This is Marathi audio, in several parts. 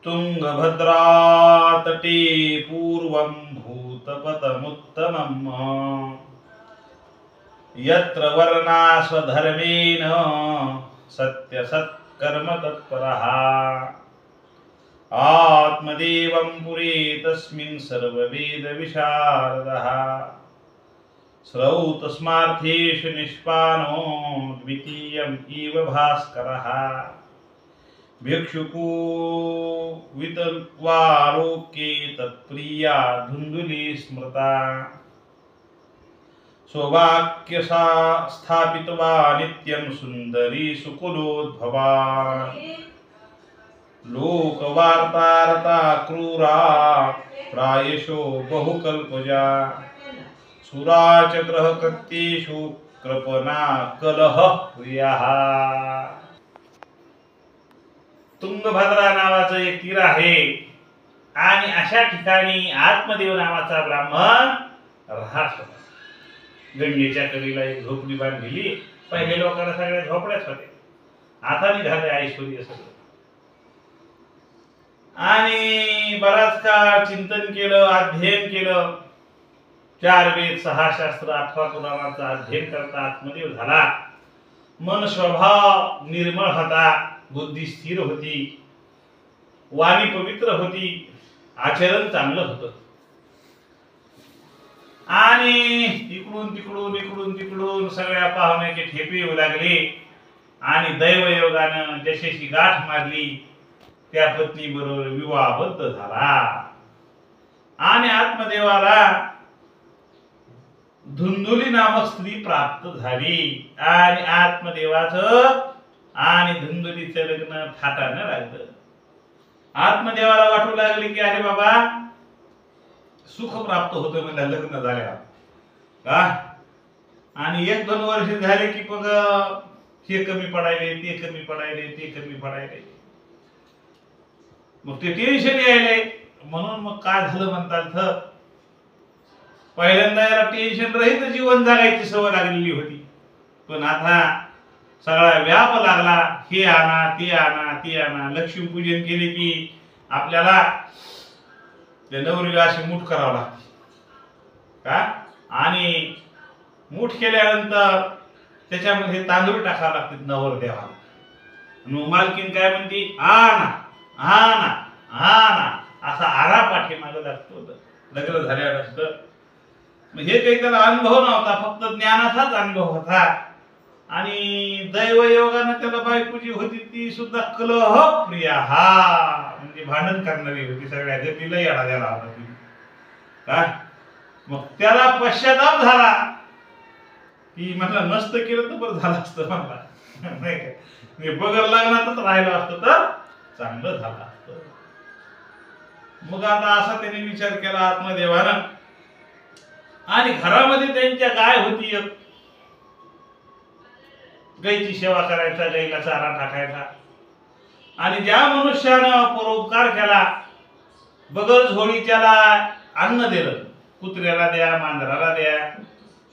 तुंगभद्रा तटे पूर्वं भूतपतमुत्तमम् यत्र वर्णा स्वधर्मेण सत्यसत्कर्म तत्परः आत्मदेवं पुरे तस्मिन् सर्ववेद विशारदः श्रौतस्मार्थेषु निष्पानो द्वितीयम् इव भास्करः भिक्षुको वितत्वारोक्ये तत्प्रिया धुन्धुली स्मृता स्ववाक्यसा स्थापित्वा नित्यं सुन्दरी सुकुलोद्भवा लोकवार्तारता क्रूरा प्रायशो बहुकल्पजा सुरा च ग्रहकृत्येषु कृपणा कलह प्रियः। तुंगभद्रा नावाचं एक तीर आहे आणि अशा ठिकाणी आत्मदेव नावाचा ब्राह्मण राहत होता। गंगेच्या कडेला एक झोपडी बांधलेली। पहिले लोकांना सगळ्या झोपड्याच होते, आता निघाले ऐश्वर्य सगळं। आणि बराच काळ चिंतन केलं, अध्ययन केलं। 4 वेद 6 शास्त्र 18 पुराणाचा अध्ययन करता आत्मदेव झाला। मन स्वभाव निर्मळ होता, बुद्धी स्थिर होती, वाणी पवित्र होती, आचरण चांगलं होतं। आणि इकडून तिकडून सगळ्या पाहुण्याचे ठेपे येऊ लागले आणि दैवयोगानं जशीशी गाठ मारली त्या पत्नी बरोबर विवाहबद्ध झाला। आणि आत्मदेवाला धुंधुली नामक स्त्री प्राप्त झाली आणि आत्मदेवाचं आणि धुंधुलीचं लग्न थाटानं लागलं। आत्मदेवाला वाटू लागले की अरे बाबा सुख प्राप्त होतं म्हणजे लग्न झाल्यावर का। आणि 1-2 वर्ष झाले की मग हे कमी पडायले, ते कमी पडायले, ते कमी पडायले, मग ते टेन्शन यायले। म्हणून मग काय झालं म्हणतात, पहिल्यांदा याला टेन्शन रहित जीवन जगायची सवय लागलेली होती, पण आता सगळा व्याप लागला। हे आणा, ते आणा, ते आणा। लक्ष्मीपूजन केले की आपल्याला त्या नवरीला अशी मूठ करावं लागते का, आणि मूठ केल्यानंतर त्याच्यामध्ये तांदूळ टाकावं लागते नवरदेवाला। मग मालकीन काय म्हणते, आणा आणा आणा, असा आरा पाठीमागे लागतो लग्न झाल्यावर असतं। मग हे काही त्याला अनुभव नव्हता, फक्त ज्ञानाचाच अनुभव होता। आणि दैवयोगानं त्याला बायको जी होती ती सुद्धा कलह प्रिया, हा म्हणजे भांडण करणारी होती, सगळ्या गतीला याला द्यायला होती का। मग त्याला पश्चाताप झाला की म्हटलं नसतं केलं तर बरं झालं असतं म्हणला, नाही का, बगर लग्नातच राहिलं असतं तर चांगलं झालं असतं। मग आता असा त्याने विचार केला आत्मदेवानं। आणि घरामध्ये त्यांच्या गाय होती, एक गायची सेवा करायचा, गायला चारा टाकायचा। आणि ज्या मनुष्यानं परोपकार केला, बगल झोळी त्याला अन्न दिलं, कुत्र्याला द्या, मांजराला द्या,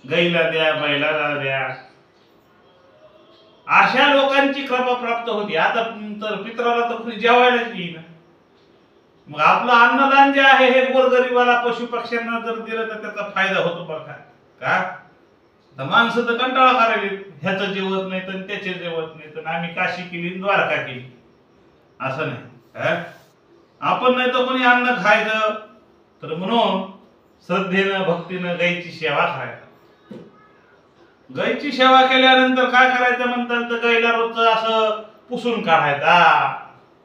गाईला द्या, बैलाला द्या, अशा लोकांची कृपा प्राप्त होती। आता तर पितराला तर कोणी जेवायलाच येईना। मग आपलं अन्नदान जे आहे हे गोरगरिबाला, पशु पक्ष्यांना जर दिलं तर त्याचा फायदा होतो बरं का। तर माणसं तर कंटाळा करायला, ह्याचं जेवत नाही तर त्याचे जेवत नाही, तर आम्ही काशी केली द्वारका केली असं नाही। आपण नाही तर कोणी अन्न खायचं, तर म्हणून श्रद्धेनं भक्तीनं गायची सेवा करायची। गायची सेवा केल्यानंतर काय करायचं म्हणतात, तर गायला रोजचं असं पुसून काढायचा,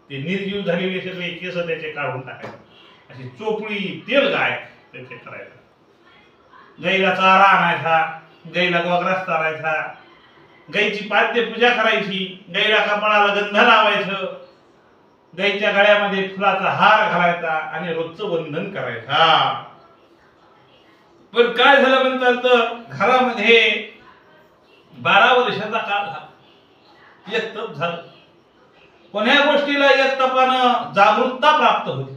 ते निर्जीव झालेले सगळे केस त्याचे काढून टाकायचे, अशी चोपडी तेल गाय त्याचे करायचं। गाईला चारा आणायचा, गाईला गोग्रास चारायचा, गाईची पाद्य पूजा करायची, गाईला कपाळाला गंध लावायचं, गाईच्या गळ्यामध्ये फुलाचा हार घालायचा आणि रोजचं वंदन करायचा। पण काय झालं म्हणतात, घरामध्ये 12 वर्षाचा काळ झाला, एक तप झालं। कोण्या गोष्टीला एक तपानं जागरूकता प्राप्त होती,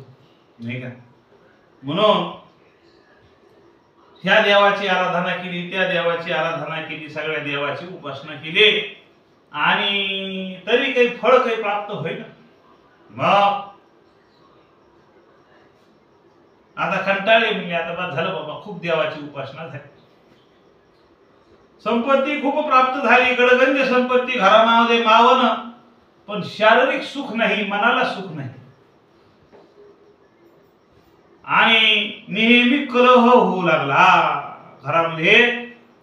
नाही का। म्हणून ह्या देवाची आराधना केली, त्या देवाची आराधना केली, सगळ्या देवाची उपासना केली, आणि तरी काही फळ काही प्राप्त होईना। मग आता कंटाळले म्हणजे आता बस झालं बाबा, खूप देवाची उपासना झाली, संपत्ती खूप प्राप्त झाली, गडगंज संपत्ती घरामध्ये मावन, पण शारीरिक सुख नाही, मनाला सुख नाही. आणि नेहमी कलह होऊ लागला घरामध्ये.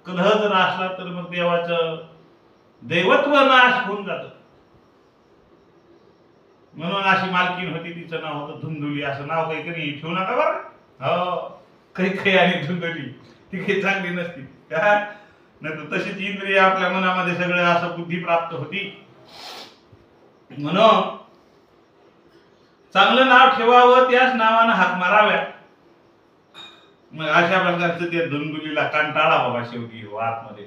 कलह जर असला तर मग देवाचं दैवत्व नाश होऊन जात. म्हणून अशी मालकीन होती, तिचं नाव होतं धुंदुली. असं नाव काही कधी ठेवू नका बरं. हो, काही आणि धुंदुली ती काही चांगली नसती का, नाही तर तशीच इंद्रिय आपल्या मनामध्ये सगळं असं बुद्धी प्राप्त होती. म्हणून चांगलं नाव ठेवावं, त्याच नावानं हाक माराव्या. मग अशा प्रकारचं त्या धुंदुलीला कंटाळा बाबा शेवटी आतमध्ये.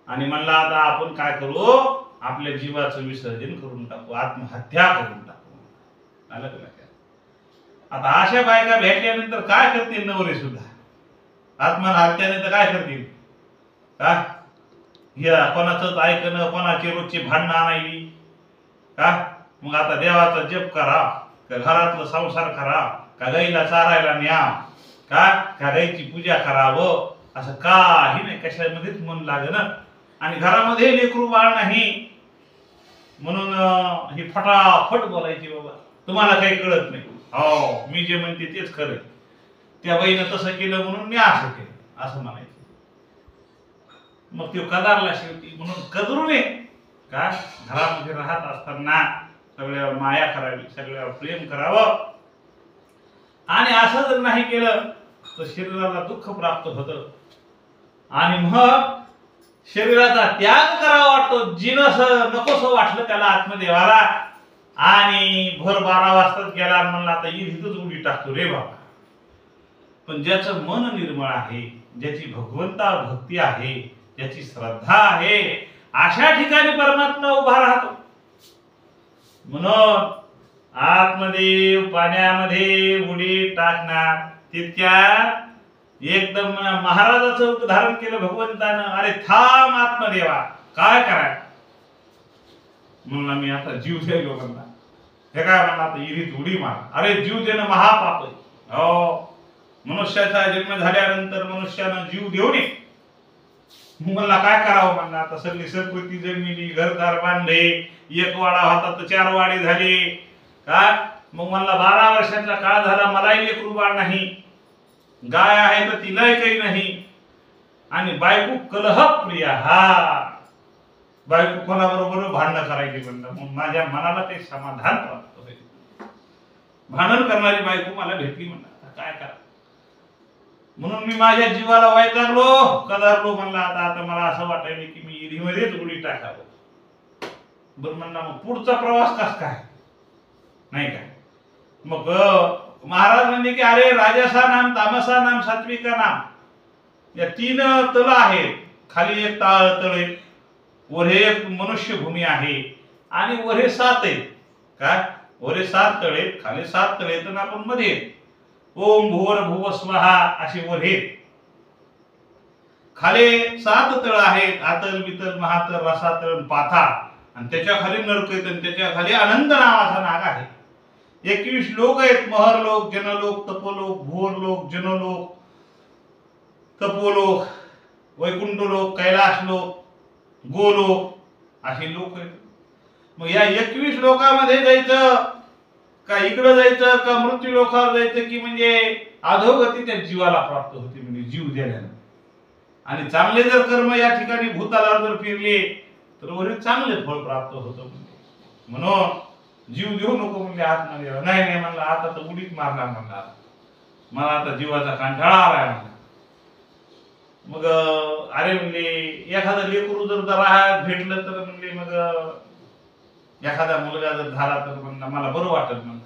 आणि म्हणला आता आपण काय करू, आपल्या जीवाचं विसर्जन करून टाकू, आत्महत्या करून टाकू. आलं का? आता अशा बायका भेटल्यानंतर काय करतील नवरे सुद्धा, आत्महत्याने तर काय करतील का, या कोणाचंच ऐकणं, कोणाचे रोजचे भांडणं आणायली का. मग आता देवाचा जप करा का, घरातलं संसार करा का, गाईला चारायला न्या का गाईची पूजा करावं, असं काही नाही, कशामध्येच मन लागणं. आणि घरामध्ये लेकरू बाळ नाही म्हणून ही फटाफट बोलायची, बाबा तुम्हाला काही कळत नाही, हो मी जे म्हणते तेच खरं, त्या बाईनं तसं केलं म्हणून मी असं केलं, असं म्हणायचं. मग ते कदारला शेवटी. म्हणून कदरू नये का, घरामध्ये राहत असताना सगळ्यावर माया करावी, सगळ्यावर प्रेम करावं. आणि असं जर नाही केलं तर शरीराला दुःख प्राप्त होतं. आणि मग शरीराचा त्याग करावा वाटतो, जिनस नकोसं वाटलं त्याला आत्मदेवाला. आणि भर 12 वाजताच गेला म्हणला आता इथंच उडी टाकतो रे बाबा. पण ज्याचं मन निर्मळ आहे, ज्याची भगवंता भक्ती आहे, ज्याची श्रद्धा आहे, अशा ठिकाणी परमात्मा उभा राहतो. म्हणून आत्मदेव पाण्यामध्ये उडी टाकणार, तितक्या एकदम महाराजाचं उदाहरण केलं भगवंतानं. अरे थांब आत्मदेवा, काय कराय म्हणला, मी आता जीव द्यायलो म्हणला. हे काय म्हणला, आता इरीत उडी मार. अरे जीव देणं महापाप आहे. हो, मनुष्याचा जन्म झाल्यानंतर मनुष्यानं जीव देऊ नये. म्हणला काय करावं म्हणला, आता सगळी संपत्ती जमिनी, घरदार बांधले, एक वाडा होता तर 4 वाडे झाले का. मग म्हणला 12 वर्षाचा काळ झाला, मलाही लेकरू बाळ नाही, गाय आहे तर तिलाही काही नाही, आणि बायको कलह प्रिया. हा, बायको कोणाबरोबर भांडणं करायची म्हणलं. मग माझ्या मनाला ते समाधान प्राप्त होईल, भांडण करणारी बायको मला भेटली म्हणला. काय करा, म्हणून मी माझ्या जीवाला वैतागलो, कदारलो म्हणला. आता मला असं वाटायला की मी इरीमध्येच उडी टाकावं. बरं म्हणला, मग पुढचा प्रवास कस काय, नाही काय. मग महाराज म्हणले की अरे राजसा नाम, तामसा नाम, सात्विका नाम, या 3 तळ आहेत. खाली एक तळ आहे, वर एक मनुष्य भूमी आहे, आणि वर 7 आहेत. काय, वर 7 तळ आहेत, खाली 7 तळ आहेत, आणि आपण मध्ये ओम भूर भुव स्वाहा अशी वर हे. खाली 7 तळ आहेत, आतल बितल महातल रसातल पाथा, आणि त्याच्या खाली नरक आहेत, आणि त्याच्या खाली आनंद नावाचा नाग आहे. 21 लोक आहेत, महरलोक, जनलोक, तपोलोक, भूरलोक, जनलोक, तपोलोक, वैकुंठलोक, कैलासलोक, गोलोक, असे लोक आहेत. मग या 21 लोकांमध्ये जायचं का, इकडं जायचं का, मृत्यू लोकावर जायचं, की म्हणजे अधोगती त्या जीवाला प्राप्त होते, म्हणजे जीव द्यायला. आणि चांगले जर कर्म या ठिकाणी भूतालावर जर फिरले तर वरील चांगले फळ प्राप्त होतं. म्हणून जीव देऊ नको म्हणजे आत्मदेवा. नाही नाही म्हणला, आता तर उडीच मारणार म्हणला, मला आता जीवाचा कंटाळा आलाय म्हणला. मग अरे म्हणले एखादं लेकरू जर राहत भेटलं तर म्हणले, मग एखादा मुलगा जर झाला तर म्हणला मला बरं वाटत म्हणला.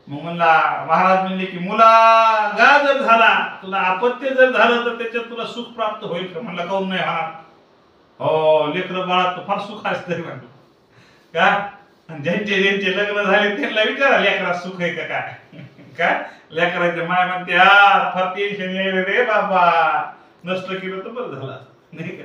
मग म्हणला महाराज म्हणले की मुलगा जर झाला, तुला अपत्य जर झालं तर त्याच्यात तुला सुख प्राप्त होईल का. म्हणला काऊन नाही होणार. हो, लेकर बाळात फार सुख असतं म्हणलं का. ज्यांचे ज्यांचे लग्न झाले त्यांना विचारा लेकरात सुख आहे का काय. लेकराच्या माय म्हणते हा फार टेन्शन यायला रे बाबा, नष्ट केलं तर बरं झालं, नाही का.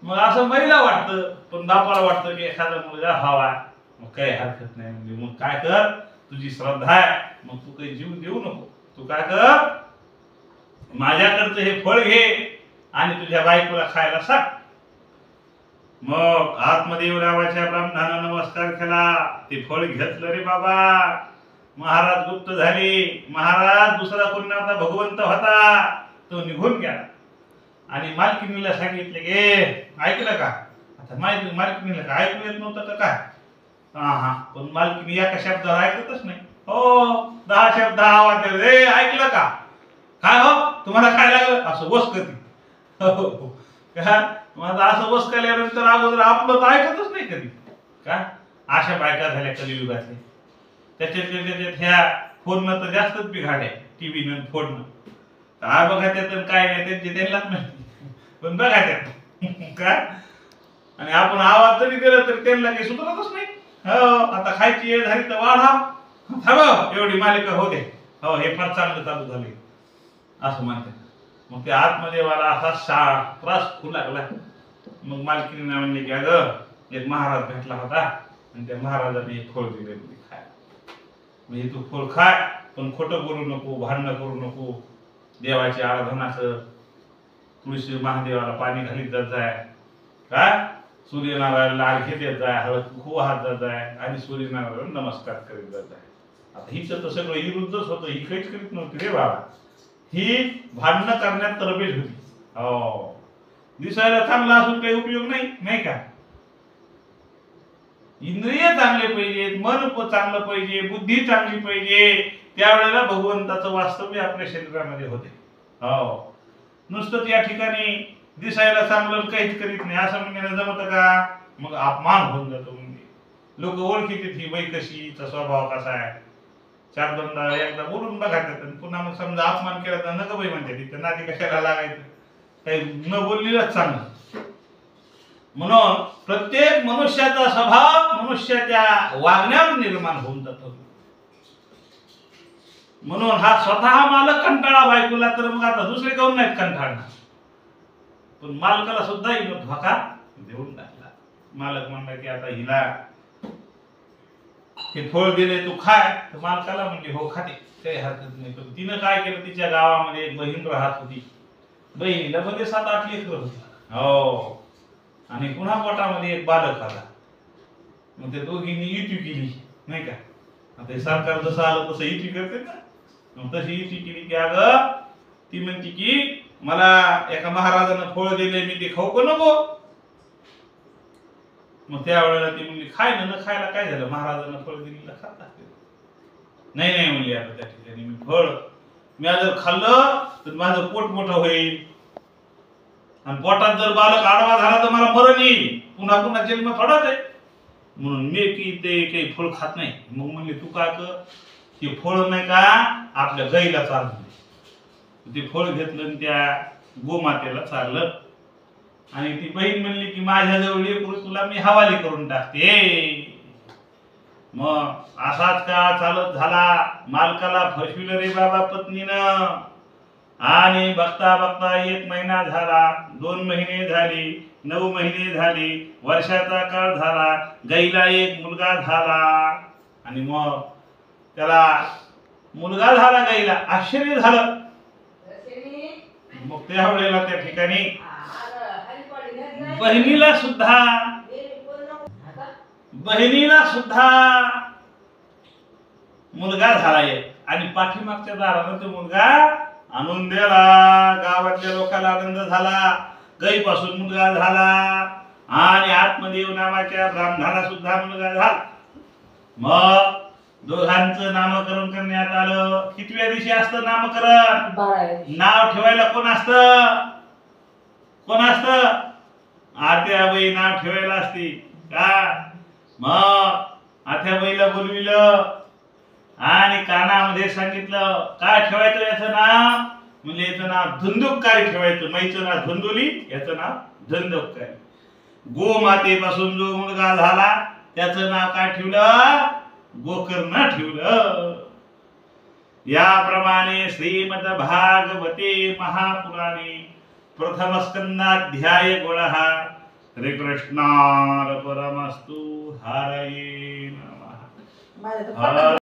मग असं महिला वाटतं, पण बापाला वाटतं की एखादा मुलगा हवा. मग काही हरकत नाही म्हणजे मग काय कर, तुझी श्रद्धा आहे, मग तू काही जीव देऊ नको. तू काय कर, माझ्याकडचं हे फळ घे आणि तुझ्या बायकोला खायला सांग. मग आत्मदेव नावाच्या ब्राह्मणानं नमस्कार केला. ते फळ घेतलं रे बाबा. महाराज गुप्त झाले. महाराज दुसरा कोण नव्हता, भगवंत होता. तो निघून गेला आणि मालकिनीला सांगितले गे, ऐकलं का? आता मालकिनीला का ऐकू येत नव्हतं का काय? हा, पण मालकिनी एका शब्दाला ऐकतच नाही. हो, 10 शब्द आवाज रे, ऐकलं का? काय हो, तुम्हाला काय लागलं? असं वस करते. हो का? माझं असं वस केल्यानंतर अगोदर आपलं तर ऐकतच नाही कधी. का अशा बायका झाल्या कलियुगातले. त्याच्यात ह्या फोडणं तर जास्तच बिघाड आहे. टीव्हीनं फोडणं काय बघा त्यात काय नाही, त्यांची त्यांनाच माहिती. पण बघा त्यात का, आणि आपण आवाज जरी दिला तरी त्यांना काही सुधारतच नाही. हो, आता खायची वेळ झाली तर वाढा, थांब एवढी मालिका हो दे. हो, हे फार चांगलं चालू झाले असं म्हणतात. मग ते आत्मदेवाला असा त्रास खूप लागला. मग मालकीने म्हणले की अगं एक महाराज भेटला होता आणि त्या महाराजाने एक फळ दिले खाय. म्हणजे तू फळ खाय, पण खोटं बोलू नको, भांडणं करू नको, देवाची आराधना कर, तुळशी महादेवाला पाणी घालीत जात जाय, काय सूर्यनारायणला अर्घ्य देत जाय, हळद कुंकू वाहत जात जाय आणि सूर्यनारायण नमस्कार करीत जात जाय. आता हिच तर सगळं विरुद्धच होतं. ही काहीच करीत नव्हती रे बाबा. ही भांडणं करण्यात तरबेज होती. हो, दिसायला चांगला असून काही उपयोग नाही, नाही का? इंद्रिय चांगले पाहिजेत, मन चांगलं पाहिजे, बुद्धी चांगली पाहिजे, त्यावेळेला भगवंताचं वास्तव्य आपल्या शरीरामध्ये होते. हो, नुसतं या ठिकाणी दिसायला चांगलं काहीच करीत नाही असं म्हणण्याला जमतं का? मग अपमान होऊन जातो. म्हणजे लोक ओळखीत ही बाई कशी, हिचा स्वभाव कसा आहे, 4-2दा एकदा बोलून बघायचं. पुन्हा मग समजा अपमान केला तर नका बाई म्हणते, तिथं नाती कशाला लागायचं, काही न बोललेलंच चांगलं. म्हणून प्रत्येक मनुष्याचा स्वभाव मनुष्याच्या वागण्यावर निर्माण होऊन जातो. म्हणून हा स्वतः मालक कंटाळा बायकोला, तर मग आता दुसरे काऊन नाहीत कंटाळणार. पण मालकाला सुद्धा धोका देऊन टाकला. मालक म्हणला की आता हिला हे फळ दिले तू खाय, तर मालकाला म्हणले हो खाते, काही हरकत नाही. पण तिनं काय केलं, तिच्या गावामध्ये एक बहीण राहत होती. बहिणीला मध्ये 7-8 लेकरं होती. हो, आणि पुन्हा पोटामध्ये एक बालक आला. मग ते दोघींनी युती केली, नाही का? आता सरकार जसं आलं तसं युती करते ना. मग तशी युती केली की अगं ती म्हणते की मला एका महाराजानं फळ दिले, मी ते खाऊ का नको? मग त्यावेळेला ती म्हणली खाय ना, न खायला काय झालं, महाराजांना फळ दिलेलं खात असते. नाही म्हणली, आता त्या ठिकाणी मी फळ मी जर खाल्लं तर माझं पोट मोठं होईल, आणि पोटात जर बालक आडवा झाला तर मला मरण येईल, पुन्हा जन्म थोडाच आहे. म्हणून मी की ते काही फळ खात नाही. मग म्हणले तू काय कर, ते फळ नाही का आपल्या गाईला चाललं. ते फळ घेतलं आणि त्या गोमातेला चाललं. आणि ती बहीण म्हणली की माझ्याजवळ ये, तुला मी हवाली करून टाकते. मग असाच का चालत झाला. मालकाला फसविलं रे बाबा पत्नीनं. आणि बघता बघता 1 महिना झाला, 2 महिने झाले, 9 महिने झाले, वर्षाचा काळ झाला, गाईला एक मुलगा झाला. आणि मग त्याला मुलगा झाला, गाईला आश्चर्य झालं. मग त्यावेळेला त्या ठिकाणी बहिणीला सुद्धा मुलगा झाला एक. आणि पाठीमागच्या दारानं तो मुलगा आणून दिला. गावातल्या लोकांना आनंद झाला, गाईपासून मुलगा झाला. आणि आत्मदेव नावाच्या ब्राह्मणाला सुद्धा मुलगा झाला. मग दोघांचं नामकरण करण्यात आलं. कितव्या दिवशी असतं नामकरण? नाव ठेवायला कोण असतं? आत्याबाई नाव ठेवायला असते का? मग आत्याबाईला बोलविलं आणि कानामध्ये सांगितलं काय ठेवायचं याचं नाव. म्हणजे याचं नाव धुंदुककारी ठेवायचं. माईचं नाव धुंदुली, याचं नाव धुंदुककारी. गोमातेपासून जो मुलगा झाला त्याचं नाव काय ठेवलं? गोकर्ण ठेवलं. याप्रमाणे श्रीमद भागवते महापुराणे प्रथम स्कंदाध्याय 16. श्रीकृष्णार्पणमस्तु. हरये नमः.